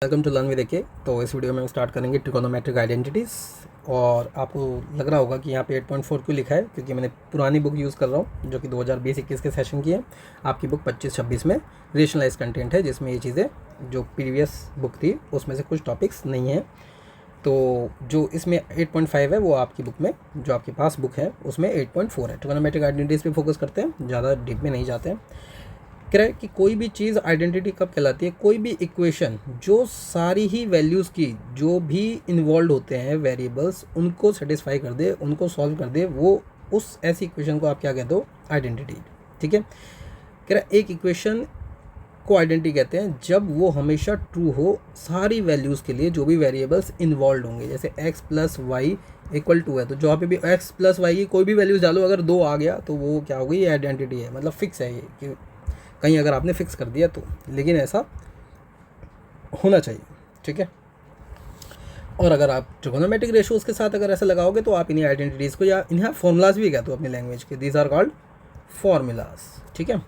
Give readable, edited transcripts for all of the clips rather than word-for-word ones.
Welcome to learn with एके। तो इस video में हम स्टार्ट करेंगे ट्रिगोनोमेट्रिक आइडेंटिटीज़। और आपको लग रहा होगा कि यहाँ पे 8.4 क्यों लिखा है, क्योंकि मैंने पुरानी बुक यूज़ कर रहा हूँ जो कि 2020-21 के सेशन की है। आपकी बुक 25-26 में रेशनलाइज कंटेंट है, जिसमें ये चीज़ें जो प्रीवियस बुक थी उसमें से कुछ टॉपिक्स नहीं हैं। तो जो इसमें 8.5 है वो आपकी बुक में, जो आपके पास बुक है उसमें 8.4 है। ट्रिगोनोमेट्रिक आइडेंटिटीज़ पे फोकस करते हैं, ज़्यादा डीप में नहीं जाते हैं। कह रहा है कि कोई भी चीज़ आइडेंटिटी कब कहलाती है, कोई भी इक्वेशन जो सारी ही वैल्यूज़ की जो भी इन्वॉल्व होते हैं वेरिएबल्स उनको सेटिस्फाई कर दे, उनको सॉल्व कर दे, वो उस ऐसी इक्वेशन को आप क्या कहते हो, आइडेंटिटी। ठीक है, कह रहा है एक इक्वेशन को आइडेंटिटी कहते हैं जब वो हमेशा ट्रू हो सारी वैल्यूज़ के लिए, जो भी वेरिएबल्स इन्वॉल्व होंगे। जैसे x plus y equal to है, तो जहाँ पे भी x प्लस वाई की कोई भी वैल्यूज़ डालो, अगर 2 आ गया तो वो क्या होगी, ये आइडेंटिटी है, मतलब फिक्स है ये कि कहीं अगर आपने फिक्स कर दिया तो, लेकिन ऐसा होना चाहिए। ठीक है, और अगर आप ट्रिगोनोमेट्रिक रेशियोज़ के साथ अगर ऐसा लगाओगे तो आप इन्हीं आइडेंटिटीज़ को, या इन्हें फॉर्मूलाज भी कहते हो अपनी लैंग्वेज के, दीज आर कॉल्ड फॉर्मूलाज। ठीक है,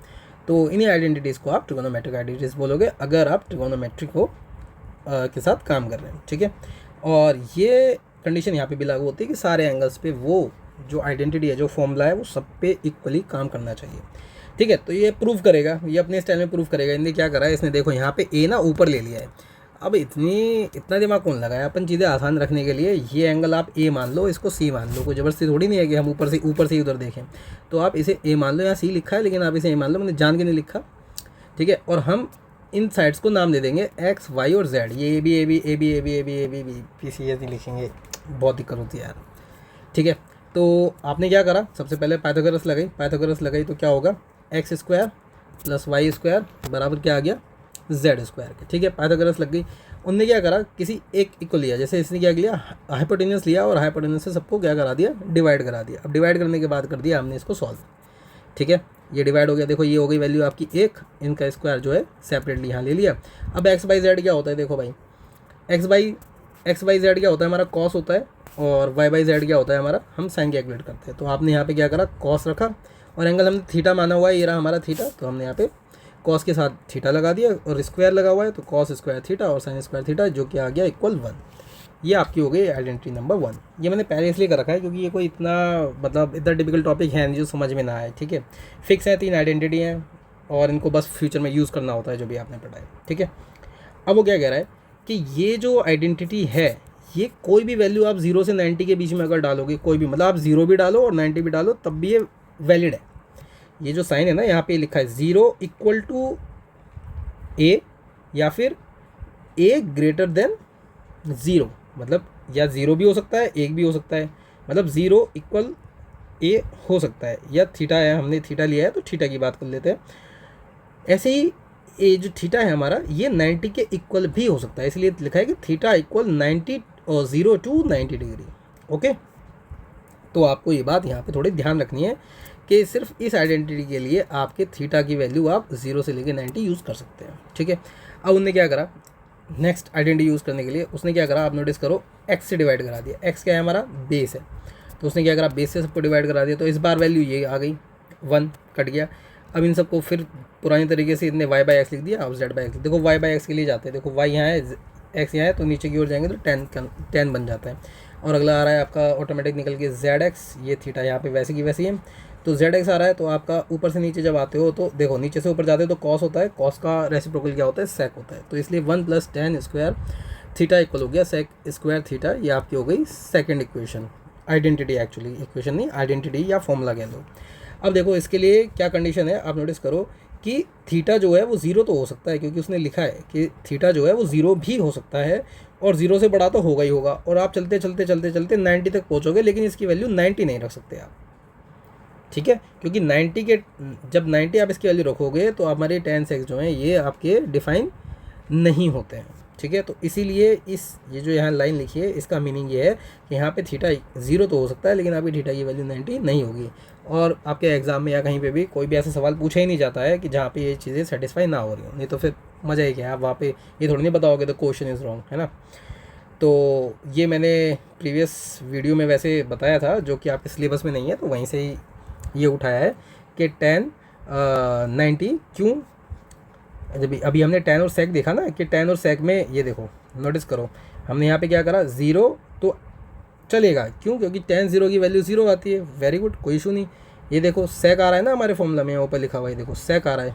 तो इन्हीं आइडेंटिटीज़ को आप ट्रिगोनोमेट्रिक आइडेंटिटीज़ बोलोगे अगर आप ट्रिगोनोमेट्रिक को के साथ काम कर रहे हैं। ठीक है, और ये कंडीशन यहाँ पे भी लागू होती है कि सारे एंगल्स पे वो जो आइडेंटिटी है, जो फॉर्मूला है, वो सब पे इक्वली काम करना चाहिए। ठीक है, तो ये प्रूव करेगा, ये अपने स्टाइल में प्रूव करेगा। इनने क्या करा है, इसने देखो यहाँ पे ए ना ऊपर ले लिया है। अब इतना दिमाग कौन लगाया, अपन चीज़ें आसान रखने के लिए ये एंगल आप ए मान लो, इसको सी मान लो। कोई ज़बरदस्ती थोड़ी नहीं है कि हम ऊपर से उधर देखें। तो आप इसे ए मान लो, यहाँ सी लिखा है लेकिन आप इसे ए मान लो, मैंने जान के नहीं लिखा। ठीक है, और हम इन साइड्स को नाम दे देंगे एक्स वाई और जेड। ये A B A B A B A B A B A B B P C S नहीं लिखेंगे, बहुत दिक्कत होती है यार। ठीक है, तो आपने क्या करा, सबसे पहले पाइथागोरस लगाई तो क्या होगा, x square plus y square बराबर क्या आ गया, जेड स्क्वायर के। ठीक है, पाइथागोरस लग गई। उनने क्या करा, किसी एक को लिया, जैसे इसने क्या लिया, हाइपोटेन्यूस लिया और हाइपोटेन्यूस से सबको क्या करा दिया, डिवाइड करा दिया। अब डिवाइड करने के बाद कर दिया हमने इसको सॉल्व। ठीक है, ये डिवाइड हो गया, देखो ये हो गई वैल्यू आपकी एक, इनका स्क्वायर जो है सेपरेटली यहाँ ले लिया। अब एक्स बाई जेड क्या होता है, देखो भाई एक्स बाई जेड क्या होता है, हमारा कॉस होता है, और वाई बाई जेड क्या होता है हमारा, हम साइन कैलकुलेट करते हैं। तो आपने यहाँ पे क्या करा, कॉस रखा, और एंगल हमने थीटा माना हुआ है, ये रहा हमारा थीटा, तो हमने यहाँ पे कॉस के साथ थीटा लगा दिया, और स्क्वायर लगा हुआ है तो कॉस स्क्वायर थीटा और साइन स्क्वायर थीटा, जो कि आ गया इक्वल 1। ये आपकी हो गई आइडेंटिटी नंबर 1। ये मैंने पहले इसलिए कर रखा है क्योंकि ये कोई इतना मतलब इतना टिपिकल टॉपिक है नहीं जो समझ में ना आए। ठीक है, फिक्स है, 3 आइडेंटिटी हैं और इनको बस फ्यूचर में यूज़ करना होता है जो भी आपने पढ़ा है। ठीक है, अब वो क्या कह रहा है कि ये जो आइडेंटिटी है, ये कोई भी वैल्यू आप 0 से 90 के बीच में अगर डालोगे, कोई भी, मतलब आप 0 भी डालो और 90 भी डालो तब भी ये वैलिड है। ये जो साइन है ना, यहाँ पे लिखा है 0 इक्वल टू ए, या फिर ए ग्रेटर देन 0, मतलब या 0 भी हो सकता है, 1 भी हो सकता है, मतलब 0 इक्वल ए हो सकता है, या थीटा है, हमने थीटा लिया है तो थीटा की बात कर लेते हैं। ऐसे ही ये जो थीटा है हमारा, ये 90 के इक्वल भी हो सकता है, इसलिए लिखा है कि थीटा इक्वल 90 और 0 टू 90 डिग्री। ओके, तो आपको ये बात यहाँ पे थोड़ी ध्यान रखनी है कि सिर्फ इस आइडेंटिटी के लिए आपके थीटा की वैल्यू आप 0 से लेकर 90 यूज़ कर सकते हैं। ठीक है, अब उनने क्या करा, नेक्स्ट आइडेंटिटी यूज़ करने के लिए उसने क्या करा, आप नोटिस करो, एक्स से डिवाइड करा दिया। एक्स क्या है हमारा, बेस है, तो उसने क्या करा, बेस से सबको डिवाइड करा दिया। तो इस बार वैल्यू ये आ गई, 1 कट गया। अब इन सबको फिर पुरानी तरीके से इतने वाई बाई एक्स लिख दिया, अब जेड बाई एक्स। देखो वाई बाई एक्स के लिए जाते हैं, देखो वाई यहाँ है, एक्स यहाँ है, तो नीचे की ओर जाएंगे तो 10 बन जाता है। और अगला आ रहा है आपका ऑटोमेटिक निकल के जेड एक्स, ये थीटा यहाँ पे वैसे की वैसे ही है, तो जेड एक्स आ रहा है। तो आपका ऊपर से नीचे जब आते हो तो देखो, नीचे से ऊपर जाते हो तो कॉस होता है, कॉस का रेसिप्रोकल क्या होता है, सेक होता है। तो इसलिए 1 + tan स्क्वायर थीटा इक्वल हो गया सेक स्क्वायर थीटा। ये आपकी हो गई second equation, identity, actually equation नहीं, आइडेंटिटी या फॉर्मूला कह लो। अब देखो इसके लिए क्या कंडीशन है, आप नोटिस करो कि थीटा जो है वो 0 तो हो सकता है, क्योंकि उसने लिखा है कि थीटा जो है वो 0 भी हो सकता है, और 0 से बड़ा तो होगा ही होगा। और आप चलते चलते 90 तक पहुँचोगे, लेकिन इसकी वैल्यू 90 नहीं रख सकते आप। ठीक है, क्योंकि 90 के जब 90 आप इसकी वैल्यू रखोगे तो हमारे tan सेक्स जो हैं ये आपके डिफाइन नहीं होते हैं। ठीक है, तो इसीलिए ये जो यहाँ लाइन लिखी है इसका मीनिंग ये है कि यहाँ पे थीटा 0 तो हो सकता है, लेकिन आपकी थीटा की वैल्यू 90 नहीं होगी। और आपके एग्जाम में या कहीं पे भी कोई भी ऐसा सवाल पूछा ही नहीं जाता है कि जहाँ पे ये चीज़ें सेटिस्फाई ना हो रही हो, नहीं तो फिर मज़ा ही क्या है, आप वहाँ पे ये थोड़ी नहीं बताओगे तो क्वेश्चन इज़ रॉन्ग, है ना। तो ये मैंने प्रीवियस वीडियो में वैसे बताया था, जो कि आपके सिलेबस में नहीं है, तो वहीं से ही ये उठाया है कि tan 90 क्यों जब अभी हमने tan और sec देखा ना कि tan और sec में ये देखो नोटिस करो, हमने यहाँ पे क्या करा, 0 तो चलेगा, क्यों, क्योंकि tan 0 की वैल्यू 0 आती है। वेरी गुड, कोई इशू नहीं। ये देखो sec आ रहा है ना हमारे फॉर्मूला में, ऊपर लिखा हुआ है देखो sec आ रहा है,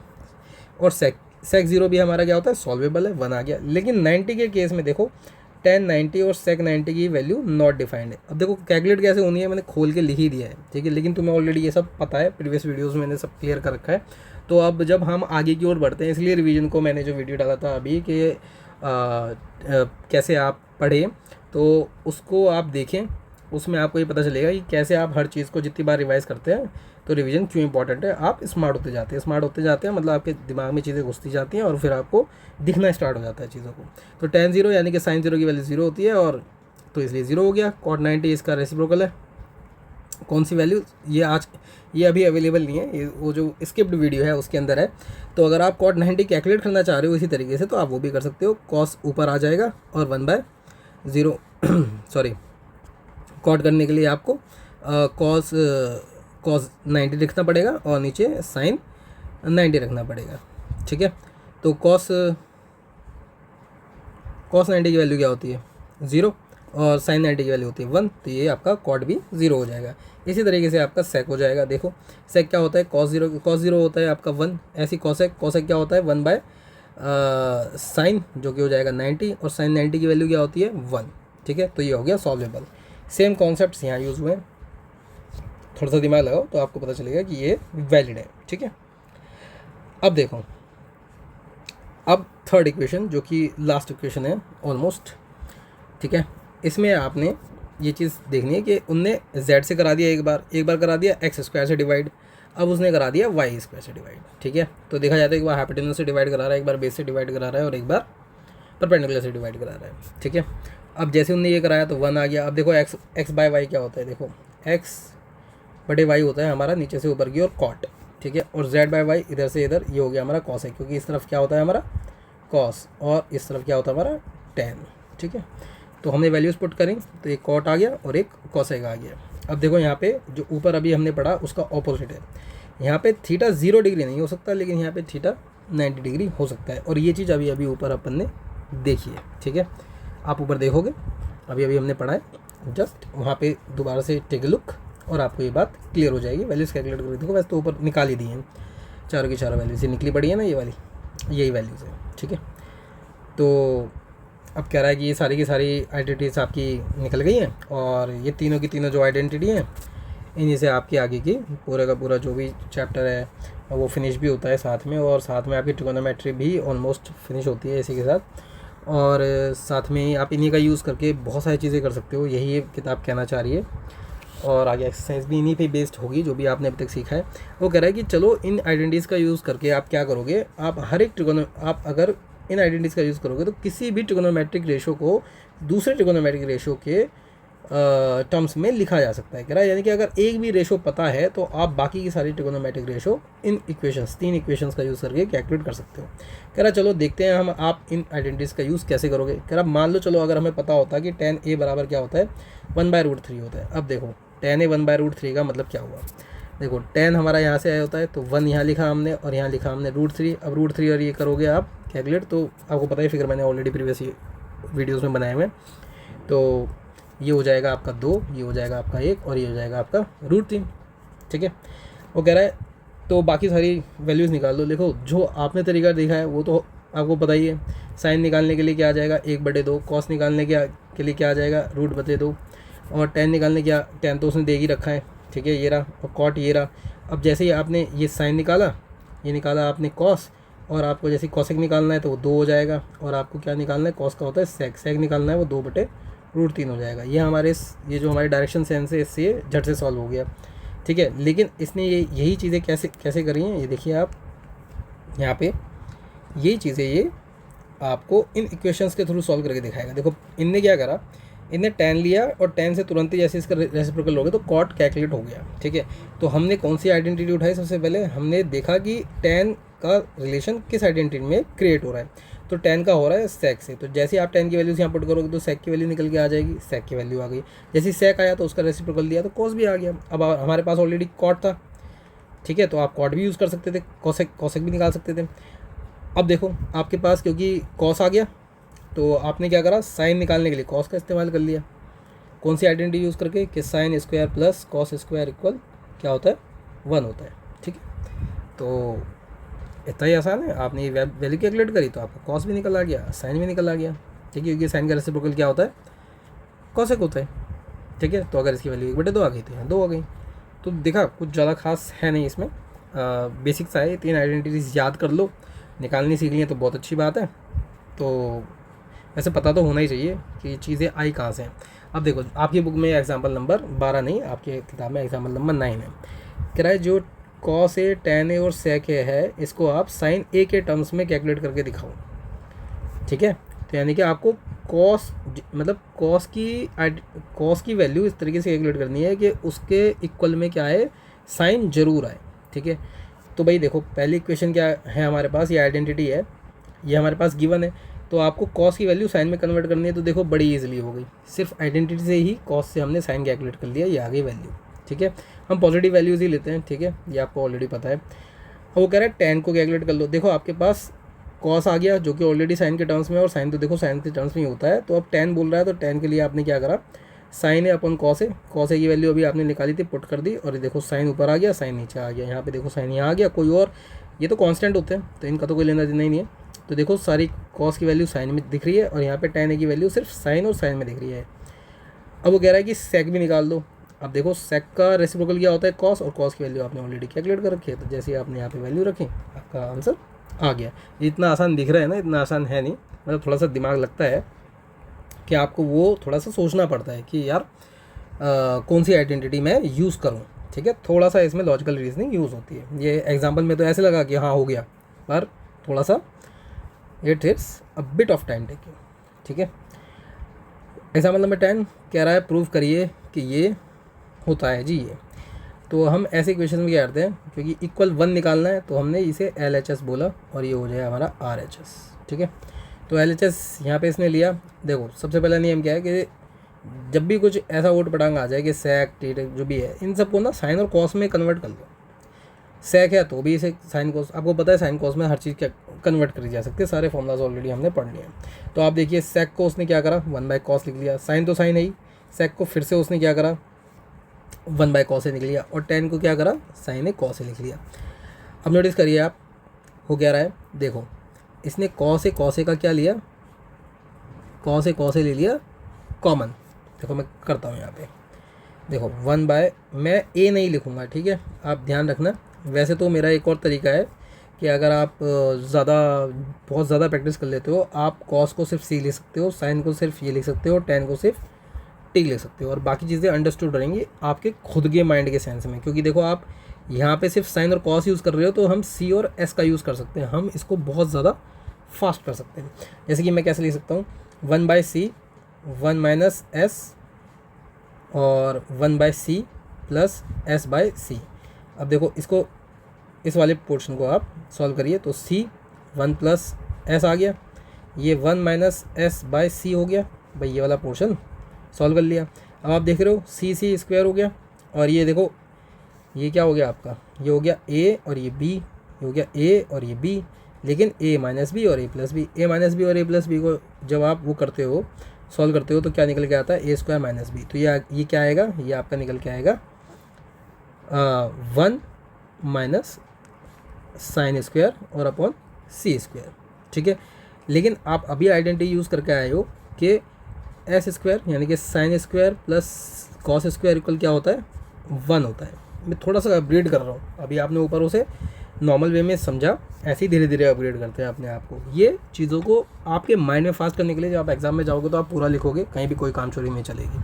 और sec 0 भी हमारा क्या होता है, सॉल्वेबल है, 1 आ गया। लेकिन 90 के केस में देखो tan 90 और sec 90 की वैल्यू नॉट डिफाइंड है। अब देखो कैलकुलेट कैसे होनी है, मैंने खोल के लिख ही दिया है, ठीक है, लेकिन तुम्हें ऑलरेडी ये सब पता है, प्रीवियस वीडियोस में मैंने सब क्लियर कर रखा है। तो अब जब हम आगे की ओर बढ़ते हैं, इसलिए रिवीजन को मैंने जो वीडियो डाला था अभी कि कैसे आप पढ़ें, तो उसको आप देखें, उसमें आपको ये पता चलेगा कि कैसे आप हर चीज़ को जितनी बार रिवाइज़ करते हैं तो रिवीजन क्यों इंपॉर्टेंट है। आप स्मार्ट होते जाते हैं, स्मार्ट होते जाते हैं मतलब आपके दिमाग में चीज़ें घुसती जाती हैं और फिर आपको दिखना स्टार्ट हो जाता है चीज़ों को। तो tan 0 यानी कि sin 0 की वैल्यू 0 होती है, और तो इसलिए 0 हो गया। cot 90 इसका रेसिप्रोकल है, कौन सी वैल्यू, ये अभी अवेलेबल नहीं है, ये वो जो स्किप्ड वीडियो है उसके अंदर है। तो अगर आप cot 90 कैलकुलेट करना चाह रहे हो इसी तरीके से, तो आप वो भी कर सकते हो। cos ऊपर आ जाएगा और 1/0 सॉरी, cot करने के लिए आपको cos 90 लिखना पड़ेगा और नीचे sin 90 रखना पड़ेगा, ठीक है। तो cos 90 की वैल्यू क्या होती है, 0, और sin 90 की वैल्यू होती है 1, तो ये आपका cot भी 0 हो जाएगा। इसी तरीके से आपका sec हो जाएगा। देखो sec क्या होता है, cos 0 होता है आपका 1, ऐसी cosec क्या होता है 1/sin, जो कि हो जाएगा 90, और sin 90 की वैल्यू क्या होती है 1, ठीक है। तो ये हो गया सॉल्वेबल। सेम कॉन्सेप्ट्स यहाँ यूज़ हुए हैं, थोड़ा सा दिमाग लगाओ तो आपको पता चलेगा कि ये वैलिड है, ठीक है। अब देखो, अब थर्ड इक्वेशन जो कि लास्ट इक्वेशन है ऑलमोस्ट, ठीक है, इसमें आपने ये चीज़ देखनी है कि उनने z से करा दिया, एक बार करा दिया x² से डिवाइड, अब उसने करा दिया y² से डिवाइड, ठीक है। तो देखा जाता है एक बार हाइपोटेन्यूज से डिवाइड करा रहा है, एक बार बेस से डिवाइड करा रहा है, और एक बार परपेंडिकुलर से डिवाइड करा रहा है, ठीक है। अब जैसे उनने ये कराया तो 1 आ गया। अब देखो x/y क्या होता है, देखो x/y होता है हमारा नीचे से ऊपर की और cot, ठीक है, और z/y इधर से इधर ये हो गया हमारा cos है, क्योंकि इस तरफ क्या होता है हमारा cos और इस तरफ क्या होता है हमारा tan, ठीक है। तो हमने वैल्यूज़ पुट करें तो एक cot आ गया और एक cosec आ गया। अब देखो यहाँ पे जो ऊपर अभी हमने पढ़ा उसका ऑपोजिट है, यहाँ पे थीटा 0 डिग्री नहीं हो सकता, लेकिन यहाँ पे थीटा 90 डिग्री हो सकता है, और ये चीज़ अभी ऊपर अपन ने देखी है, ठीक है। आप ऊपर देखोगे अभी हमने पढ़ा है, जस्ट वहाँ पे दोबारा से टेक लुक और आपको ये बात क्लियर हो जाएगी। वैल्यूज़ कैलकुलेट करके देखो, वैसे तो ऊपर निकाल ही दी हैं, चारों की चारों वैल्यूज़ निकली पड़ी है ना, ये वाली यही वैल्यूज़ है, ठीक है। तो अब कह रहा है कि ये सारी की सारी आइडेंटिटीज़ आपकी निकल गई हैं, और ये तीनों की तीनों जो आइडेंटिटी हैं इन्हीं से आपकी आगे की पूरा का पूरा जो भी चैप्टर है वो फिनिश भी होता है साथ में, और साथ में आपकी ट्रिगोनोमेट्री भी ऑलमोस्ट फिनिश होती है इसी के साथ, और साथ में आप इन्हीं का यूज़ करके बहुत सारी चीज़ें कर सकते हो, यही ये किताब कहना चाह रही है। और आगे एक्सरसाइज भी इन्हीं पे बेस्ड होगी जो भी आपने अभी तक सीखा है। वो कह रहा है कि चलो इन आइडेंटिटीज़ का यूज़ करके आप क्या करोगे, आप हर एक आप अगर इन आइडेंटिटीज़ का यूज़ करोगे तो किसी भी ट्रिगोनोमेट्रिक रेशो को दूसरे ट्रिगोनोमेट्रिक रेशो के टर्म्स में लिखा जा सकता है। कह रहा है यानी कि अगर एक भी रेशो पता है तो आप बाकी की सारी ट्रिगोनोमेट्रिक रेशो इन इक्वेशंस 3 इक्वेशंस का यूज़ करके कैलकुलेट कर सकते हो। कह रहा चलो देखते हैं हम आप इन आइडेंटिटीज़ का यूज़ कैसे करोगे। कह रहा मान लो चलो अगर हमें पता होता कि tan a बराबर क्या होता है 1/√3 होता है। अब देखो tan a 1/√3 का मतलब क्या हुआ, देखो tan हमारा यहाँ से आया होता है तो 1 यहाँ लिखा हमने और यहाँ लिखा हमने √3। अब √3 और ये करोगे आप कैलकुलेट तो आपको पता है, फिगर मैंने ऑलरेडी प्रीवियस वीडियोज़ में बनाए हुए हैं। तो ये हो जाएगा आपका 2, ये हो जाएगा आपका 1 और ये हो जाएगा आपका √3, ठीक है। वो कह रहा है तो बाकी सारी वैल्यूज़ निकाल लो। देखो जो आपने तरीका देखा है वो तो आपको पता ही है। साइन निकालने के लिए क्या आ जाएगा 1/2, कॉस निकालने के लिए क्या आ जाएगा √2, और tan निकालने क्या, tan तो उसने दे ही रखा है, ठीक है, ये रहा, और cot ये रहा। अब जैसे ही आपने ये साइन निकाला, ये निकाला आपने कॉस, और आपको जैसे कॉसेक निकालना है तो वो 2 हो जाएगा, और आपको क्या निकालना है कॉस का होता है सेक निकालना है वो 2/√3 हो जाएगा। ये हमारे ये जो हमारी डायरेक्शन सेंस है इससे झट से सॉल्व हो गया, ठीक है। लेकिन इसने यही चीज़ें कैसे करी हैं, ये देखिए आप यहाँ पे यही चीज़ें ये आपको इन इक्वेशंस के थ्रू सॉल्व करके दिखाएगा। देखो इनने क्या करा, इनने tan लिया और tan से तुरंत ही जैसे इसका रेसिप्रोकल हो गया तो cot कैलकुलेट हो गया, ठीक है। तो हमने कौन सी आइडेंटिटी उठाई, सबसे पहले हमने देखा कि tan का रिलेशन किस आइडेंटिटी में क्रिएट हो रहा है, तो tan का हो रहा है sec से। तो जैसे आप tan की वैल्यूज़ यहाँ पुट करोगे तो sec की वैल्यू निकल के आ जाएगी, sec की वैल्यू आ गई। जैसे sec आया तो उसका रेसिप्रोकल दिया तो cos भी आ गया। अब हमारे पास ऑलरेडी cot था, ठीक है, तो आप cot भी यूज़ कर सकते थे, cosec भी निकाल सकते थे। अब देखो आपके पास क्योंकि कॉस आ गया तो आपने क्या करा, साइन निकालने के लिए कॉस का इस्तेमाल कर लिया। कौन सी आइडेंटिटी यूज़ करके कि sine square plus cos square equal क्या होता है, 1 होता है। ठीक है, तो इतना ही आसान है। आपने ये वैल्यू कैलकुलेट करी तो आपका कॉस भी निकल आ गया, साइन भी निकल आ गया। ठीक है, क्योंकि साइन का रेसिप्रोकल क्या होता है, कॉसेक होता है। ठीक है, तो अगर इसकी वैल्यू 1/2 आ गई तो यहाँ 2 आ गई। तो देखा कुछ ज़्यादा खास है नहीं इसमें, बेसिक सा है। 3 आइडेंटिटीज़ याद कर लो, निकालनी सीख ली है तो बहुत अच्छी बात है। तो वैसे पता तो होना ही चाहिए कि चीज़ें आई कहाँ से हैं। अब देखो आपकी बुक में एग्जाम्पल नंबर 12 नहीं, आपके किताब में एग्जाम्पल नंबर 9 है। कह रहा है जो कॉस ए, टेन ए और सेक ए है, इसको आप साइन ए के टर्म्स में कैलकुलेट करके दिखाओ। ठीक है, तो यानी कि आपको कॉस मतलब कॉस की वैल्यू इस तरीके से कैलकुलेट करनी है कि उसके इक्वल में क्या है, साइन जरूर आए। ठीक है, तो भाई देखो पहली इक्वेशन क्या है हमारे पास, ये आइडेंटिटी है, ये हमारे पास गिवन है। तो आपको कॉस की वैल्यू साइन में कन्वर्ट करनी है, तो देखो बड़ी इजीली हो गई, सिर्फ आइडेंटिटी से ही कॉस से हमने साइन कैलकुलेट कर लिया, ये आ गई वैल्यू। ठीक है, हम पॉजिटिव वैल्यूज़ ही लेते हैं। ठीक है, ये आपको ऑलरेडी पता है। अब वो कह रहा है टेन को कैलकुलेट कर लो। देखो आपके पास कॉस आ गया जो कि ऑलरेडी साइन के टर्म्स में है, और साइन तो देखो साइन के टर्म्स में ही होता है। तो अब टेन बोल रहा है तो टेन के लिए आपने क्या करा, साइन है अपन कॉस है, कॉस है की वैल्यू अभी आपने निकाली थी, पुट कर दी, और ये देखो साइन ऊपर आ गया, साइन नीचे आ गया। यहाँ पे देखो साइन यहाँ आ गया, कोई और, ये तो कांस्टेंट होते हैं तो इनका तो कोई लेना देना ही नहीं है। तो देखो सारी कॉस की वैल्यू साइन में दिख रही है, और यहाँ पे टेन ए की वैल्यू सिर्फ साइन और साइन में दिख रही है। अब वो कह रहा है कि सेक भी निकाल दो। अब देखो सेक का रेसिप्रोकल क्या होता है, कॉस, और कॉस की वैल्यू आपने ऑलरेडी कैलकुलेट कर रखी है। तो जैसे आपने यहाँ पे वैल्यू रखी, आपका आंसर आ गया। ये इतना आसान दिख रहा है ना, इतना आसान है नहीं, मतलब थोड़ा सा दिमाग लगता है कि आपको वो थोड़ा सा सोचना पड़ता है कि यार कौन सी आइडेंटिटी मैं यूज़ करूँ। ठीक है, थोड़ा सा इसमें लॉजिकल रीजनिंग यूज़ होती है। ये एग्जाम्पल में तो ऐसे लगा कि हाँ हो गया, पर थोड़ा सा it it's a bit of time taking. ठीक है, एग्जाम्पल नंबर 10 कह रहा है प्रूव करिए कि ये होता है जी ये। तो हम ऐसे इक्वेशन में क्या करते हैं, क्योंकि इक्वल 1 निकालना है तो हमने इसे LHS बोला, और ये हो जाए हमारा RHS। ठीक है, तो LHS यहाँ पे इसने लिया। देखो सबसे पहला नियम क्या है कि जब भी कुछ ऐसा वोट पटांग आ जाए कि सेक टीट जो भी है, इन सबको ना साइन और कॉस में कन्वर्ट कर लो। सेक है तो भी इसे साइन कॉस, आपको पता है साइन कॉस में हर चीज़ क्या कन्वर्ट करी जा सकती है, सारे फॉर्मूलाज ऑलरेडी हमने पढ़ लिए हैं। तो आप देखिए सेक को उसने क्या करा, 1/cos लिख लिया। साइन तो साइन है ही, सेक को फिर से उसने क्या करा, 1/cos से लिख लिया, और टेन को क्या करा, साइन है कॉस से लिख लिया। अब नोटिस करिए आप, हो क्या रहा है, देखो इसने कॉस से का क्या लिया, कॉस से ले लिया कॉमन। देखो मैं करता हूँ यहाँ पे, देखो 1/, मैं ए नहीं लिखूँगा। ठीक है, आप ध्यान रखना। वैसे तो मेरा एक और तरीका है कि अगर आप बहुत ज़्यादा प्रैक्टिस कर लेते हो, आप कॉस को सिर्फ सी लिख सकते हो, साइन को सिर्फ ये लिख सकते हो, टेन को सिर्फ टी लिख सकते हो, और बाकी चीज़ें अंडरस्टूड रहेंगी आपके खुद के माइंड के सेंस में। क्योंकि देखो आप यहाँ पे सिर्फ साइन और कॉस यूज़ कर रहे हो, तो हम सी और एस का यूज़ कर सकते हैं, हम इसको बहुत ज़्यादा फास्ट कर सकते हैं। जैसे कि मैं कैसे लिख सकता हूँ, 1/c 1 - s और 1/c प्लस s/c। अब देखो इसको, इस वाले पोर्शन को आप सॉल्व करिए, तो c 1 + s आ गया, ये 1 - s/c हो गया। भाई ये वाला पोर्शन सॉल्व कर लिया। अब आप देख रहे हो c स्क्वायर हो गया, और ये देखो ये क्या हो गया आपका, ये हो गया a और ये b, ये हो गया a और ये b, लेकिन a - b और a + b, a - b और a + b को जब आप वो करते हो, सॉल्व करते हो, तो क्या निकल के आता है, a² - b। तो ये क्या आएगा, ये आपका निकल के आएगा 1 - sin स्क्वायर और अपॉन c स्क्वायर। ठीक है, लेकिन आप अभी आइडेंटिटी यूज़ करके आए हो कि s² यानी कि sin square plus cos square equal क्या होता है, 1 होता है। मैं थोड़ा सा अपग्रेड कर रहा हूँ, अभी आपने ऊपर उसे नॉर्मल वे में समझा, ऐसे ही धीरे धीरे अपग्रेड करते हैं अपने आप को। ये चीज़ों को आपके माइंड में फास्ट करने के लिए, जब आप एग्जाम में जाओगे तो आप पूरा लिखोगे, कहीं भी कोई काम चोरी नहीं चलेगी।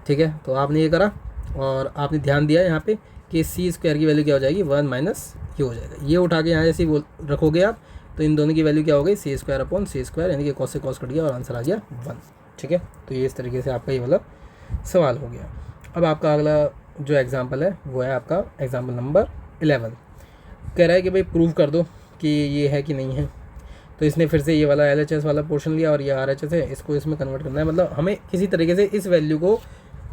ठीक है, तो आपने ये करा, और आपने ध्यान दिया यहाँ पे कि c स्क्वायर की वैल्यू क्या हो जाएगी, 1 - ये हो जाएगा। ये उठा के यहाँ जैसे ही रखोगे आप, तो इन दोनों की वैल्यू क्या हो गई, c² अपॉन c², यानी कि cos से cos कट गया और आंसर आ गया 1। ठीक है, तो ये इस तरीके से आपका ये वाला सवाल हो गया। अब आपका अगला जो एग्जाम्पल है वो है आपका एग्जाम्पल नंबर 11। कह रहा है कि भाई प्रूव कर दो कि ये है कि नहीं है। तो इसने फिर से ये वाला LHS वाला पोर्शन लिया, और ये RHS है, इसको इसमें कन्वर्ट करना है। मतलब हमें किसी तरीके से इस वैल्यू को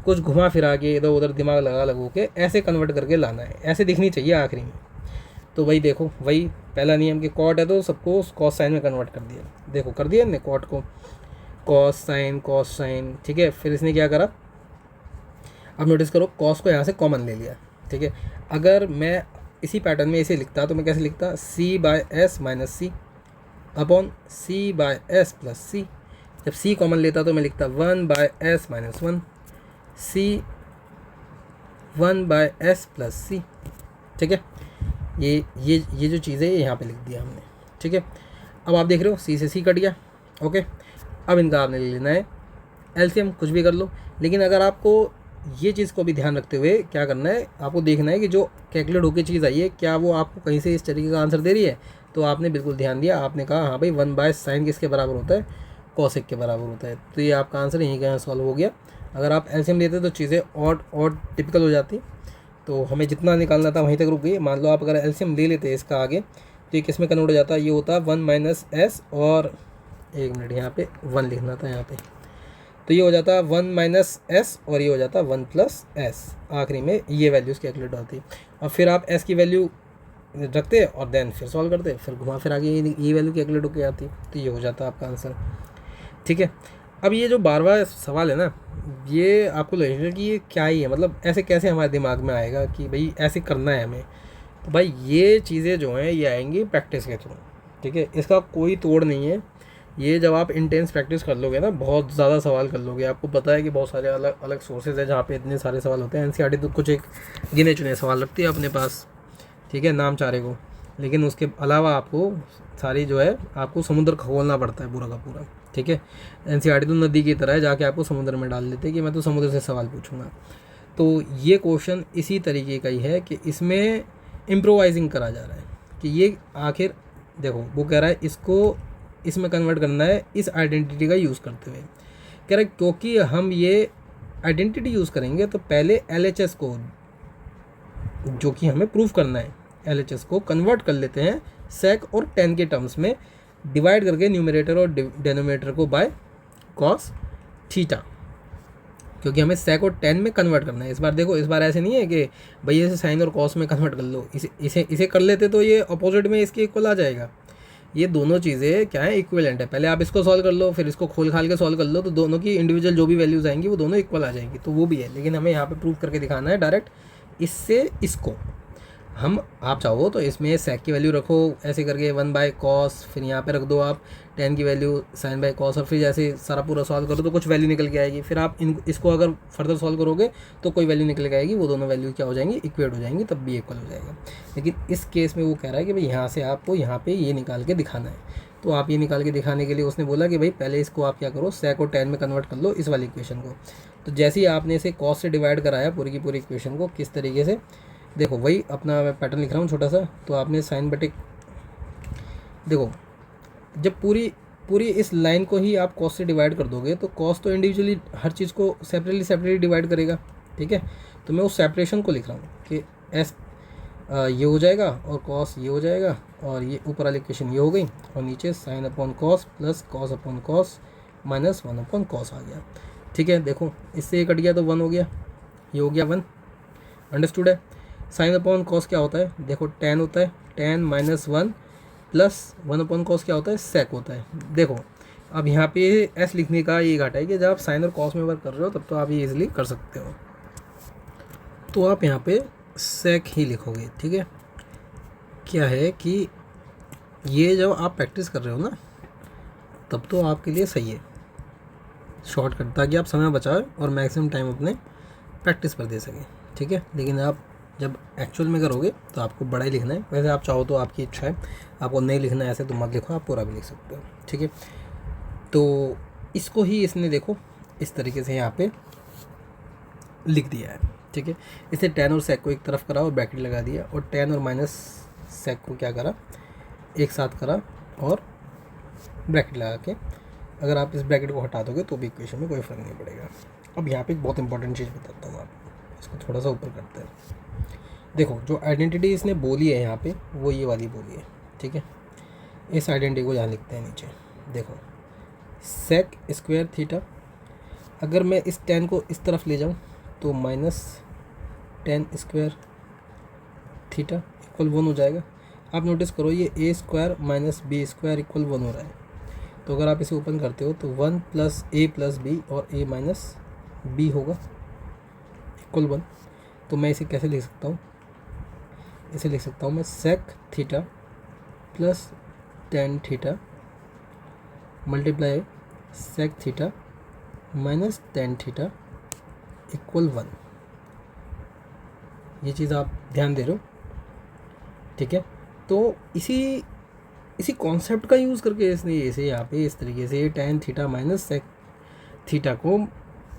कुछ घुमा फिरा के, इधर उधर दिमाग लगा लगो के ऐसे कन्वर्ट करके लाना है, ऐसे दिखनी चाहिए आखिरी में। तो वही देखो, वही पहला नियम कि कॉट है तो सबको कॉस साइन में कन्वर्ट कर दिया। देखो कर दिया ने कॉट को कॉस साइन, ठीक है। फिर इसने क्या करा, अब नोटिस करो कॉस को यहाँ से कॉमन ले लिया, ठीक है। अगर मैं इसी पैटर्न में इसे लिखता तो मैं कैसे लिखता, c by s minus c upon c by s plus c. जब सी कॉमन लेता तो मैं लिखता 1 by s minus 1 c 1 by s plus c, ठीक है। ये जो चीज़ है ये यहाँ पे लिख दिया हमने, ठीक है। अब आप देख रहे हो सी से सी कट गया, ओके। अब इनका आपने ले लेना है एलसीएम, कुछ भी कर लो। लेकिन अगर आपको ये चीज़ को भी ध्यान रखते हुए क्या करना है, आपको देखना है कि जो कैलकुलेट होकर चीज़ आई है क्या वो आपको कहीं से इस तरीके का आंसर दे रही है। तो आपने बिल्कुल ध्यान दिया, आपने कहा हाँ भाई 1 बाय साइन किसके बराबर होता है, कॉसेक के बराबर होता है। तो ये आपका आंसर यहीं का सॉल्व हो गया। अगर आप एलसीएम लेते तो चीज़ें और टिपिकल हो जाती। तो हमें जितना निकालना था वहीं तक रुक गई। मान लो आप अगर एलसीएम ले लेते इसका आगे तो ये किस में कन्वर्ट हो जाता, ये होता 1 माइनस एस और 1 मिनट यहाँ पे 1 लिखना था यहाँ पे, तो ये हो जाता 1 माइनस एस और ये हो जाता 1 प्लस एस। आखिरी में ये वैल्यूज़ कैलकुलेट होती और फिर आप एस की वैल्यू रखते और देन फिर सॉल्व करते, फिर घुमा फिर आगे ये वैल्यू कैलकुलेट होकर आती, तो ये हो जाता आपका आंसर, ठीक है। अब ये जो 12वां सवाल है ना, ये आपको लगेगा कि ये क्या ही है, मतलब ऐसे कैसे हमारे दिमाग में आएगा कि भाई ऐसे करना है हमें। तो भाई ये चीज़ें जो हैं ये आएंगी प्रैक्टिस के थ्रू, ठीक है। इसका कोई तोड़ नहीं है। ये जब आप इंटेंस प्रैक्टिस कर लोगे ना, बहुत ज़्यादा सवाल कर लोगे, आपको पता है कि बहुत सारे अलग अलग सोर्सेज है जहाँ पे इतने सारे सवाल होते हैं। एनसीईआरटी तो कुछ एक गिने चुने सवाल रखती है अपने पास, ठीक है, नाम चारे को। लेकिन उसके अलावा आपको सारी जो है आपको समुद्र खोलना पड़ता है पूरा का पूरा, ठीक है। एनसीईआरटी तो नदी की तरह है, जाके आपको समुद्र में डाल देते हैं कि मैं तो समुद्र से सवाल पूछूंगा। तो ये क्वेश्चन इसी तरीके का ही है कि इसमें इम्प्रोवाइजिंग करा जा रहा है कि ये आखिर देखो वो कह रहा है इसको इसमें कन्वर्ट करना है इस आइडेंटिटी का यूज़ करते हुए। कह रहा है क्योंकि हम ये आइडेंटिटी यूज़ करेंगे तो पहले एलएचएस को, जो कि हमें प्रूफ करना है, एलएचएस को कन्वर्ट कर लेते हैं सेक और टेन के टर्म्स में, डिवाइड करके न्यूमरेटर और डेनोमिनेटर को बाय कॉस थीटा, क्योंकि हमें सेक और टेन में कन्वर्ट करना है। इस बार देखो, इस बार ऐसे नहीं है कि भाई इसे साइन और कॉस में कन्वर्ट कर लो, इसे कर लेते तो ये अपोजिट में इसके इक्वल आ जाएगा। ये दोनों चीज़ें क्या है, इक्विवेलेंट है। पहले आप इसको सॉल्व कर लो, फिर इसको खोल खाल के सॉल्व कर लो, तो दोनों की इंडिविजुअल जो भी वैल्यूज़ आएंगी वो दोनों इक्वल आ जाएंगी, तो वो भी है। लेकिन हमें यहाँ पे प्रूव करके दिखाना है डायरेक्ट इससे इसको। हम आप चाहो तो इसमें सेक की वैल्यू रखो ऐसे करके 1 बाय कॉस, फिर यहाँ पे रख दो आप 10 की वैल्यू साइन बाय कॉस, और फिर जैसे सारा पूरा सॉल्व करो तो कुछ वैल्यू निकल के आएगी। फिर आप इसको अगर फर्दर सॉल्व करोगे तो कोई वैल्यू निकल के आएगी, वो दोनों वैल्यू क्या हो जाएंगी, इक्वेट हो जाएंगी, तब भी इक्वल हो जाएगा। लेकिन इस केस में वो कह रहा है कि भाई यहाँ से आपको यहाँ पे ये निकाल के दिखाना है। तो आप ये निकाल के दिखाने के लिए उसने बोला कि भाई पहले इसको आप क्या करो, सेक और टेन में कन्वर्ट कर लो इस वाली इक्वेशन को। तो जैसे ही आपने इसे कॉस से डिवाइड कराया पूरी की पूरी इक्वेशन को, किस तरीके से, देखो वही अपना मैं पैटर्न लिख रहा हूँ छोटा सा। तो आपने साइन बटे, देखो जब पूरी इस लाइन को ही आप कॉस से डिवाइड कर दोगे तो कॉस तो इंडिविजुअली हर चीज़ को सेपरेटली डिवाइड करेगा, ठीक है। तो मैं उस सेपरेशन को लिख रहा हूँ कि एस ये हो जाएगा और कॉस ये हो जाएगा, और ये ऊपर वाली इक्वेशन ये हो गई, और नीचे sine upon cos plus cos upon cos minus 1 upon cos आ गया, ठीक है। देखो इससे ये कट गया तो 1 हो गया, ये हो गया 1, अंडरस्टूड है। साइन अपॉन कॉस क्या होता है, देखो टेन होता है, ten minus 1 plus 1 upon cos क्या होता है, सेक होता है। देखो अब यहाँ पे एस लिखने का ये घाटा है कि जब आप साइन और कॉस में वर्क कर रहे हो तब तो आप ये इजीली कर सकते हो, तो आप यहाँ पे सेक ही लिखोगे, ठीक है। क्या है कि ये जब आप प्रैक्टिस कर रहे हो ना तब तो आपके लिए सही है शॉर्टकट, ताकि आप समय बचाओ और मैक्सिमम टाइम अपने प्रैक्टिस पर दे सकें, ठीक है। लेकिन आप जब एक्चुअल में करोगे तो आपको बड़ा ही लिखना है। वैसे आप चाहो तो आपकी इच्छा है, आपको नहीं लिखना है ऐसे तो मत लिखो, आप पूरा भी लिख सकते हो, ठीक है। तो इसको ही इसने देखो इस तरीके से यहाँ पे लिख दिया है, ठीक है। इसे टेन और सेक को एक तरफ करा और ब्रैकेट लगा दिया, और टेन और माइनस सेक को क्या करा, एक साथ करा और ब्रैकेट लगा के, अगर आप इस ब्रैकेट को हटा दोगे तो भी इक्वेशन में कोई फ़र्क नहीं पड़ेगा। अब यहाँ पे एक बहुत इंपॉर्टेंट चीज़ बताता हूँ आपको, इसको थोड़ा सा ऊपर करते हैं। देखो जो आइडेंटिटी इसने बोली है यहाँ पे वो ये वाली बोली है, ठीक है। इस आइडेंटिटी को यहाँ लिखते हैं नीचे, देखो सेक स्क्वायर थीटा, अगर मैं इस टेन को इस तरफ ले जाऊँ तो minus tan square theta equal 1 हो जाएगा। आप नोटिस करो ये a square minus b square equal 1 हो रहा है। तो अगर आप इसे ओपन करते हो तो 1 प्लस बी और ए माइनस बी होगा इक्वल 1। तो मैं इसे कैसे लिख सकता हूँ, इसे लिख सकता हूँ मैं sec theta plus tan theta multiply sec theta minus tan theta equal 1। ये चीज़ आप ध्यान दे रहे हो, ठीक है। तो इसी कॉन्सेप्ट का यूज़ करके इसने इसे यहाँ पे इस तरीके से tan theta minus sec theta को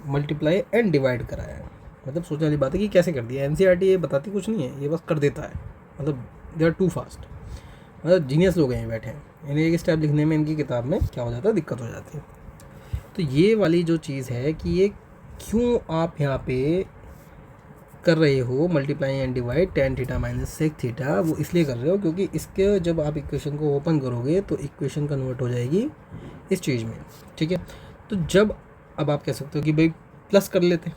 मल्टीप्लाई एंड डिवाइड कराया है। मतलब सोचने वाली बात है कि कैसे कर दिया। एनसीईआरटी ये बताती कुछ नहीं है, ये बस कर देता है। मतलब दे आर टू फास्ट, मतलब जीनियस लोग हैं बैठे हैं, इन्हें एक स्टेप लिखने में इनकी किताब में क्या हो जाता है, दिक्कत हो जाती है। तो ये वाली जो चीज़ है कि ये क्यों आप यहाँ पे कर रहे हो multiply and divide tan theta minus sec theta, वो इसलिए कर रहे हो क्योंकि इसके जब आप इक्वेशन को ओपन करोगे तो इक्वेशन कन्वर्ट हो जाएगी इस चीज़ में, ठीक है। तो जब अब आप कह सकते हो कि भाई प्लस कर लेते,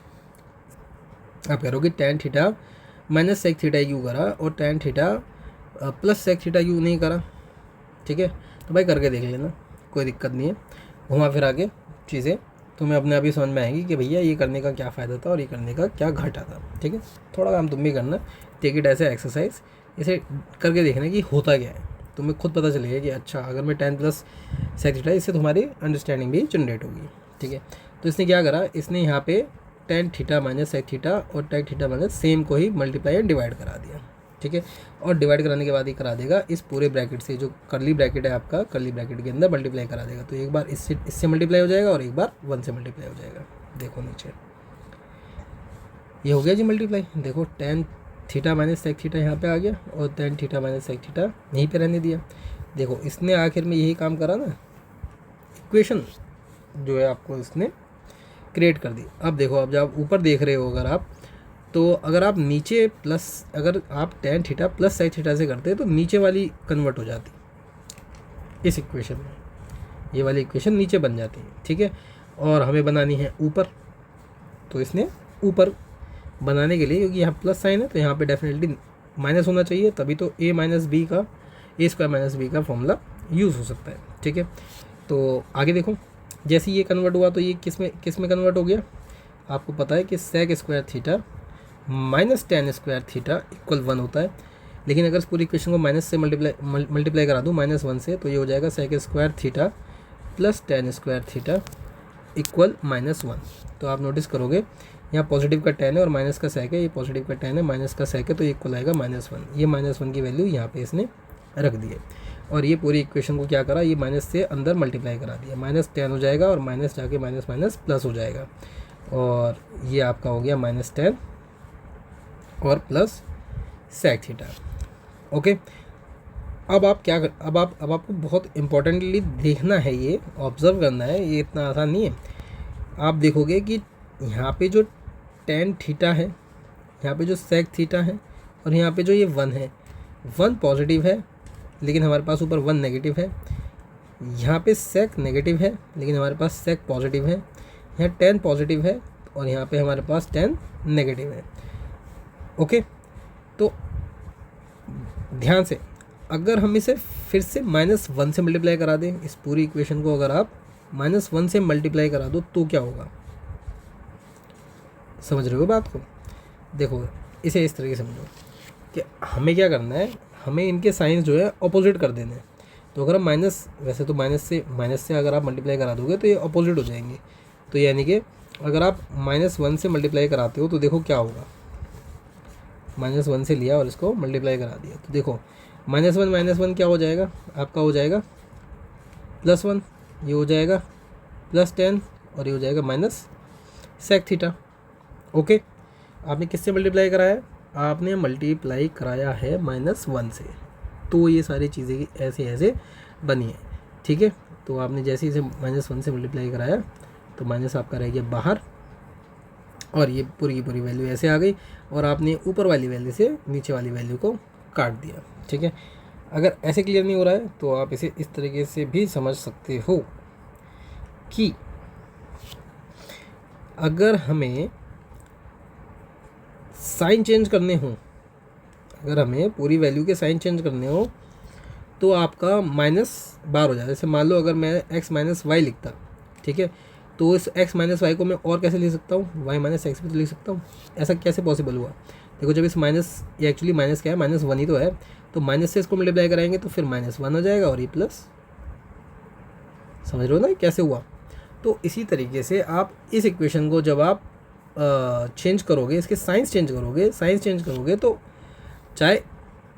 आप करोगे tan theta minus sec theta क्यों करा और tan theta plus sec theta क्यों नहीं करा, ठीक है। तो भाई करके देख लेना, कोई दिक्कत नहीं है। घुमा फिरा के चीज़ें तुम्हें अपने आप ही समझ में आएगी कि भैया ये करने का क्या फ़ायदा था और ये करने का क्या घाटा था, ठीक है। थोड़ा काम तुम भी करना, टेक इट ऐसे एक्सरसाइज, इसे करके देखना कि होता क्या है, तुम्हें खुद पता चलेगा कि अच्छा अगर मैं 10 प्लस सेक थीटा, इससे तुम्हारी अंडरस्टैंडिंग भी जनरेट होगी, ठीक है। तो इसने क्या करा, इसने यहाँ पे tan theta minus sec theta और टेक थीटा माइनस सेम को ही मल्टीप्लाई एंड डिवाइड करा दिया, ठीक है। और डिवाइड कराने के बाद ही करा देगा इस पूरे ब्रैकेट से, जो करली ब्रैकेट है आपका, करली ब्रैकेट के अंदर मल्टीप्लाई करा देगा। तो एक बार इससे मल्टीप्लाई हो जाएगा और एक बार 1 से मल्टीप्लाई हो जाएगा। देखो नीचे ये हो गया जी मल्टीप्लाई। देखो tan theta minus sec theta यहाँ पे आ गया और tan theta minus sec theta यहीं पे रहने दिया। देखो इसने आखिर में यही काम करा ना, इक्वेशन जो है आपको इसने क्रिएट कर दी। अब देखो, अब जब ऊपर देख रहे हो अगर आप, तो अगर आप नीचे प्लस, अगर आप tan theta plus sec theta से करते तो नीचे वाली कन्वर्ट हो जाती इस इक्वेशन में, ये वाली इक्वेशन नीचे बन जाती है, ठीक है। और हमें बनानी है ऊपर, तो इसने ऊपर बनाने के लिए, क्योंकि यहाँ प्लस साइन है तो यहाँ पे डेफिनेटली माइनस होना चाहिए, तभी तो ए माइनस बी का, ए स्क्वायर माइनस बी का फॉर्मूला यूज़ हो सकता है, ठीक है। तो आगे देखो, जैसे ये कन्वर्ट हुआ तो ये किस में कन्वर्ट हो गया, आपको पता है कि sec square theta minus tan square theta equal 1 होता है। लेकिन अगर इस पूरी इक्वेशन को माइनस से मल्टीप्लाई करा दूँ -1 से, तो ये हो जाएगा sec square theta plus tan square theta equal -1। तो आप नोटिस करोगे यहाँ पॉजिटिव का टेन है और माइनस का सेक है, ये पॉजिटिव का टेन है माइनस का सेक है, तो ये इक्वल आएगा -1। ये -1 की वैल्यू यहाँ पे इसने रख दी है और ये पूरी इक्वेशन को क्या करा, ये माइनस से अंदर मल्टीप्लाई करा दिया, -10 हो जाएगा और माइनस जाके माइनस माइनस प्लस हो जाएगा और ये आपका हो गया -10 और प्लस सेक थीटा। ओके, अब आप क्या कर, अब आपको बहुत इंपॉर्टेंटली देखना है, ये ऑब्ज़र्व करना है, ये इतना आसान नहीं है। आप देखोगे कि यहाँ पे जो टेन थीटा है, यहाँ पे जो सेक थीटा है और यहाँ पे जो ये 1 है, 1 पॉजिटिव है लेकिन हमारे पास ऊपर 1 नेगेटिव है। यहाँ पे सेक नेगेटिव है लेकिन हमारे पास सेक पॉजिटिव है। यहाँ 10 पॉजिटिव है और यहाँ पे हमारे पास 10 नेगेटिव है। ओके, तो ध्यान से, अगर हम इसे फिर से -1 से मल्टीप्लाई करा दें, इस पूरी इक्वेशन को अगर आप -1 से मल्टीप्लाई करा दो तो क्या होगा, समझ रहे हो बात को। देखो इसे इस तरीके से समझो कि हमें क्या करना है, हमें इनके साइंस जो है अपोजिट कर देने हैं। तो अगर हम वैसे तो माइनस से अगर आप मल्टीप्लाई करा दोगे तो ये अपोजिट हो जाएंगे। तो यानी कि अगर आप -1 से मल्टीप्लाई कराते हो तो देखो क्या होगा, -1 से लिया और इसको मल्टीप्लाई करा दिया, तो देखो -1 क्या हो जाएगा, आपका हो जाएगा +1, ये हो जाएगा +10 और ये हो जाएगा माइनस सेक थीटा। ओके, आपने किससे मल्टीप्लाई कराया है, आपने मल्टीप्लाई कराया है -1 से, तो ये सारी चीज़ें ऐसे ऐसे बनी है, ठीक है। तो आपने जैसे इसे -1 से मल्टीप्लाई कराया तो माइनस आपका रह गया बाहर और ये पूरी की पूरी वैल्यू ऐसे आ गई और आपने ऊपर वाली वैल्यू से नीचे वाली वैल्यू को काट दिया, ठीक है। अगर ऐसे क्लियर नहीं हो रहा है तो आप इसे इस तरीके से भी समझ सकते हो कि अगर हमें साइन चेंज करने हो, अगर हमें पूरी वैल्यू के साइन चेंज करने हो तो आपका माइनस बार हो जाएगा। जैसे मान लो अगर मैं x माइनस वाई लिखता, ठीक है, तो इस x माइनस वाई को मैं और कैसे लिख सकता हूँ, y माइनस एक्स भी तो लिख सकता हूँ। ऐसा कैसे पॉसिबल हुआ? देखो जब इस माइनस, ये एक्चुअली माइनस क्या है, माइनस वन ही तो है, तो माइनस से इसको मल्टीप्लाई कराएंगे तो फिर माइनस वन हो जाएगा और ये प्लस, समझ रहे हो ना कैसे हुआ? तो इसी तरीके से आप इस इक्वेशन को जब आप चेंज करोगे, इसके साइंस चेंज करोगे तो चाहे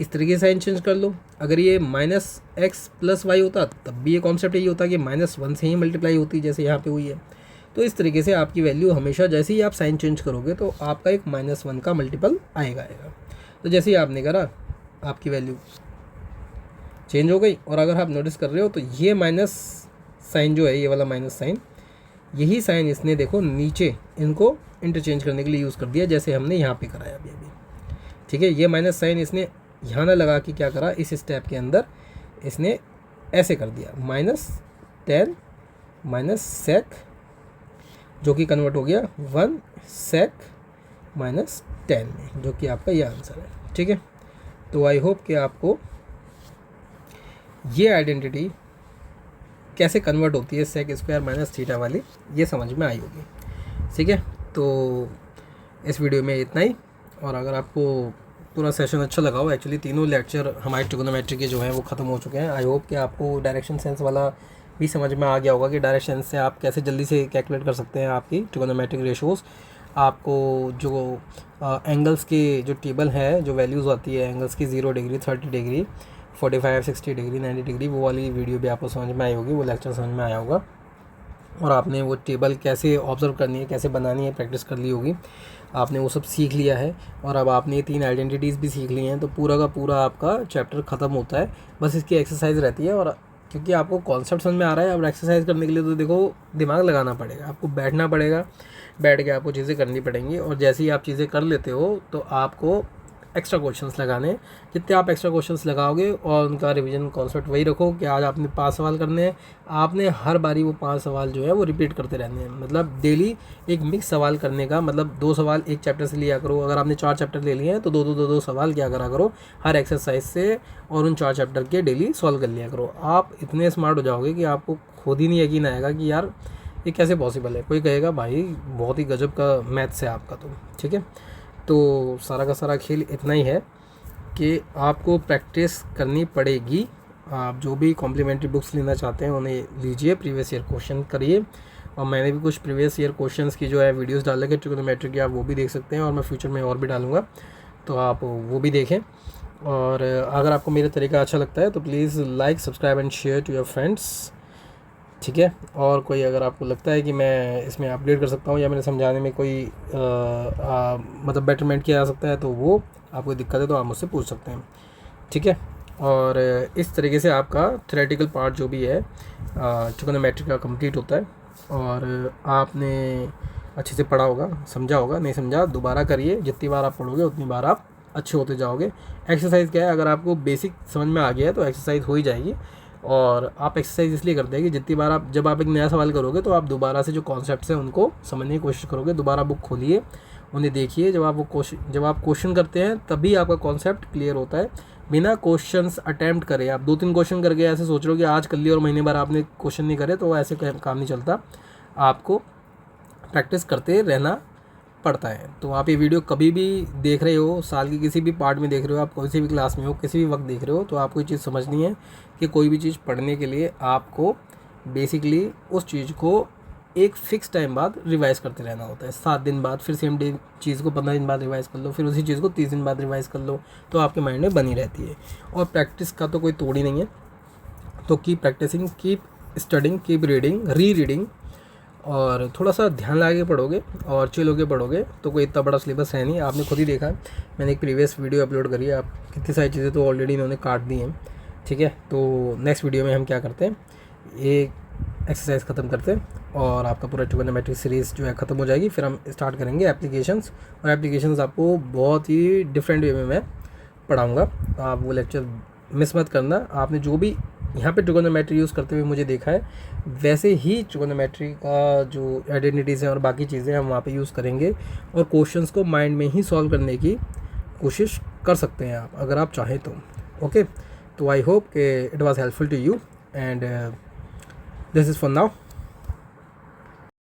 इस तरीके से साइन चेंज कर लो। अगर ये माइनस एक्स प्लस वाई होता तब भी ये कॉन्सेप्ट यही होता कि माइनस वन से ही मल्टीप्लाई होती, जैसे यहाँ पे हुई है। तो इस तरीके से आपकी वैल्यू हमेशा, जैसे ही आप साइन चेंज करोगे तो आपका एक माइनस वन का मल्टीपल आएगा। तो जैसे ही आपने करा आपकी वैल्यू चेंज हो गई। और अगर आप नोटिस कर रहे हो तो ये माइनस साइन जो है, ये वाला माइनस साइन, यही साइन इसने देखो नीचे इनको इंटरचेंज करने के लिए यूज़ कर दिया, जैसे हमने यहाँ पे कराया अभी। ठीक है, ये माइनस साइन इसने यहाँ ना लगा कि क्या करा, इस स्टेप के अंदर इसने ऐसे कर दिया, माइनस 10 माइनस सेक, जो कि कन्वर्ट हो गया 1 सेक माइनस 10 में, जो कि आपका ये आंसर है। ठीक है, तो आई होप कि आपको ये आइडेंटिटी कैसे कन्वर्ट होती है सेक स्क्वायर माइनस थीटा वाली, ये समझ में आई होगी। ठीक है, तो इस वीडियो में इतना ही। और अगर आपको पूरा सेशन अच्छा लगा हो, एक्चुअली तीनों लेक्चर हमारे ट्रिगोनोमेट्री के जो हैं वो ख़त्म हो चुके हैं। आई होप कि आपको डायरेक्शन सेंस वाला भी समझ में आ गया होगा कि डायरेक्शन सेंस से आप कैसे जल्दी से कैलकुलेट कर सकते हैं आपकी ट्रिगोनोमेट्रिक रेशोज़। आपको जो एंगल्स की जो टेबल है, जो वैल्यूज़ आती है एंगल्स की, 0 डिग्री, 30 डिग्री, 45, 60 डिग्री, 90 डिग्री, वो वाली वीडियो भी आपको समझ में आई होगी, वो लेक्चर समझ में आया होगा। और आपने वो टेबल कैसे ऑब्ज़र्व करनी है, कैसे बनानी है, प्रैक्टिस कर ली होगी, आपने वो सब सीख लिया है। और अब आपने 3 आइडेंटिटीज़ भी सीख ली हैं, तो पूरा का पूरा आपका चैप्टर ख़त्म होता है। बस इसकी एक्सरसाइज रहती है। और क्योंकि आपको कॉन्सेप्ट समझ में आ रहा है, अब एक्सरसाइज करने के लिए तो देखो दिमाग लगाना पड़ेगा, आपको बैठना पड़ेगा, बैठ के आपको चीज़ें करनी पड़ेंगी। और जैसे ही आप चीज़ें कर लेते हो तो आपको एक्स्ट्रा क्वेश्चंस लगाने, जितने आप एक्स्ट्रा क्वेश्चंस लगाओगे और उनका रिवीजन कॉन्सेप्ट वही रखो कि आज आपने 5 सवाल करने हैं, आपने हर बारी वो 5 सवाल जो है वो रिपीट करते रहने हैं। मतलब डेली एक मिक्स सवाल करने का मतलब 2 सवाल एक चैप्टर से लिया करो। अगर आपने 4 चैप्टर ले लिए हैं तो 2 सवाल क्या करा करो हर एक्सरसाइज से, और उन 4 चैप्टर के डेली सॉल्व कर लिया करो। आप इतने स्मार्ट हो जाओगे कि आपको खुद ही नहीं यकीन आएगा कि यार ये कैसे पॉसिबल है। कोई कहेगा भाई बहुत ही गजब का मैथ्स है आपका। तो ठीक है, तो सारा का सारा खेल इतना ही है कि आपको प्रैक्टिस करनी पड़ेगी। आप जो भी कॉम्प्लीमेंट्री बुक्स लेना चाहते हैं उन्हें लीजिए, प्रीवियस ईयर क्वेश्चन करिए। और मैंने भी कुछ प्रीवियस ईयर क्वेश्चंस की जो है वीडियोस डाल रखे ट्रिगोनोमेट्री की, आप वो भी देख सकते हैं। और मैं फ्यूचर में और भी डालूँगा, तो आप वो भी देखें। और अगर आपको मेरा तरीका अच्छा लगता है तो please like, subscribe and share to your friends. ठीक है, और कोई अगर आपको लगता है कि मैं इसमें अपडेट कर सकता हूँ या मेरे समझाने में कोई मतलब बेटरमेंट किया जा सकता है, तो वो आपको दिक्कत है तो आप मुझसे पूछ सकते हैं। ठीक है, और इस तरीके से आपका थ्योरेटिकल पार्ट जो भी है ट्रिगोनोमेट्री का कंप्लीट होता है। और आपने अच्छे से पढ़ा होगा, समझा होगा, नहीं समझा दोबारा करिए, जितनी बार आप पढ़ोगे उतनी बार आप अच्छे होते जाओगे। एक्सरसाइज क्या है, अगर आपको बेसिक समझ में आ गया है तो एक्सरसाइज हो ही जाएगी। और आप एक्सरसाइज इसलिए करते हैं कि जितनी बार आप, जब आप एक नया सवाल करोगे तो आप दोबारा से जो कॉन्सेप्ट्स हैं उनको समझने की कोशिश करोगे। दोबारा बुक खोलिए, उन्हें देखिए। जब आप क्वेश्चन करते हैं तभी आपका कॉन्सेप्ट क्लियर होता है। बिना क्वेश्चंस अटैम्प्ट करे, आप 2-3 क्वेश्चन करके ऐसे सोच रहे हो कि आज कर लिया और महीने भर आपने क्वेश्चन नहीं करे, तो ऐसे काम नहीं चलता। आपको प्रैक्टिस करते रहना पड़ता है। तो आप ये वीडियो कभी भी देख रहे हो, साल की किसी भी पार्ट में देख रहे हो, आप किसी भी क्लास में हो, किसी भी वक्त देख रहे हो, तो आपको ये चीज़ समझनी है कि कोई भी चीज़ पढ़ने के लिए आपको बेसिकली उस चीज़ को एक फ़िक्स टाइम बाद रिवाइज़ करते रहना होता है। 7 दिन बाद फिर सेम डे चीज़ को 15 दिन बाद रिवाइज़ कर लो, फिर उसी चीज़ को 30 दिन बाद रिवाइज़ कर लो, तो आपके माइंड में बनी रहती है। और प्रैक्टिस का तो कोई तोड़ ही नहीं है। तो keep practising, keep studying, keep reading, rereading. और थोड़ा सा ध्यान लगा के पढ़ोगे और चिल होके पढ़ोगे तो कोई इतना बड़ा सिलेबस है नहीं। आपने खुद ही देखा, मैंने एक प्रीवियस वीडियो अपलोड करी है, आप कितनी सारी चीज़ें तो ऑलरेडी इन्होंने काट दी हैं। ठीक है, तो नेक्स्ट वीडियो में हम क्या करते हैं, एक एक्सरसाइज ख़त्म करते हैं और आपका पूरा ट्रिगोनोमेट्री सीरीज़ जो है ख़त्म हो जाएगी। फिर हम स्टार्ट करेंगे एप्लीकेशंस, और एप्लीकेशंस आपको बहुत ही डिफरेंट वे में मैं पढ़ाऊँगा। आप वो लेक्चर मिस मत करना। आपने जो भी यहाँ पे ट्रिगोनोमेट्री यूज़ करते हुए मुझे देखा है, वैसे ही ट्रिगोनोमेट्री का जो आइडेंटिटीज़ हैं और बाकी चीज़ें हम वहाँ पे यूज़ करेंगे। और क्वेश्चंस को माइंड में ही सॉल्व करने की कोशिश कर सकते हैं आप, अगर आप चाहें तो। ओके, तो आई होप कि it was helpful to you and this is for now.